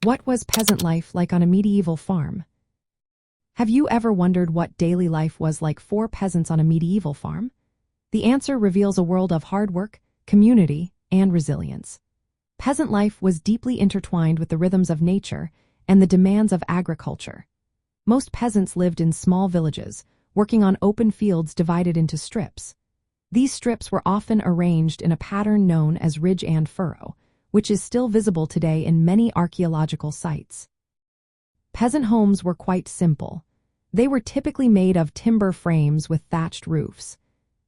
What was peasant life like on a medieval farm? Have you ever wondered what daily life was like for peasants on a medieval farm? The answer reveals a world of hard work, community, and resilience. Peasant life was deeply intertwined with the rhythms of nature and the demands of agriculture. Most peasants lived in small villages, working on open fields divided into strips. These strips were often arranged in a pattern known as ridge and furrow, which is still visible today in many archaeological sites. Peasant homes were quite simple. They were typically made of timber frames with thatched roofs.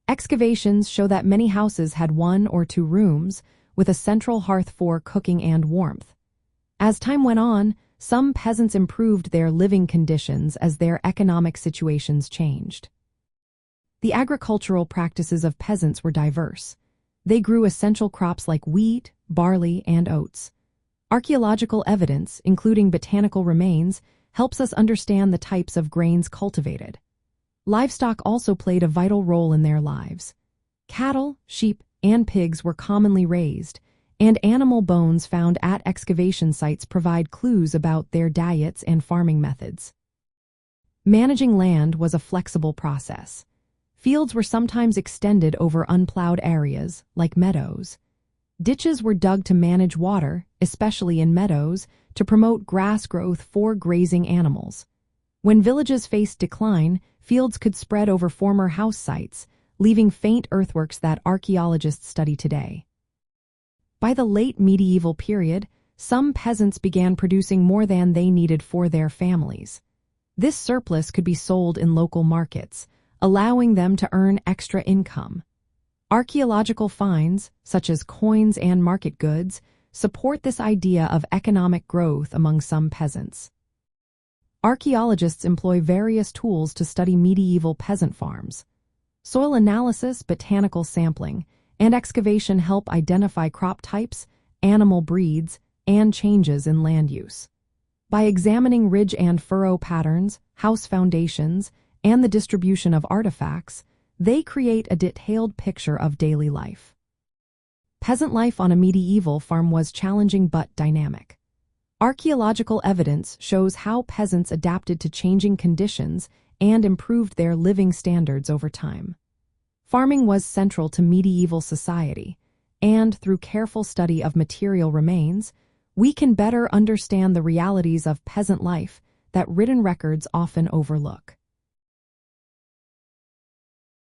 Excavations show that many houses had 1 or 2 rooms, with a central hearth for cooking and warmth. As time went on, some peasants improved their living conditions as their economic situations changed. The agricultural practices of peasants were diverse. They grew essential crops like wheat, barley, and oats. Archaeological evidence, including botanical remains, helps us understand the types of grains cultivated. Livestock also played a vital role in their lives. Cattle, sheep, and pigs were commonly raised, and animal bones found at excavation sites provide clues about their diets and farming methods. Managing land was a flexible process. Fields were sometimes extended over unplowed areas, like meadows. Ditches were dug to manage water, especially in meadows, to promote grass growth for grazing animals. When villages faced decline, fields could spread over former house sites, leaving faint earthworks that archaeologists study today. By the late medieval period, some peasants began producing more than they needed for their families. This surplus could be sold in local markets, allowing them to earn extra income. Archaeological finds, such as coins and market goods, support this idea of economic growth among some peasants. Archaeologists employ various tools to study medieval peasant farms. Soil analysis, botanical sampling, and excavation help identify crop types, animal breeds, and changes in land use. By examining ridge and furrow patterns, house foundations, and the distribution of artifacts, they create a detailed picture of daily life. Peasant life on a medieval farm was challenging but dynamic. Archaeological evidence shows how peasants adapted to changing conditions and improved their living standards over time. Farming was central to medieval society, and through careful study of material remains, we can better understand the realities of peasant life that written records often overlook.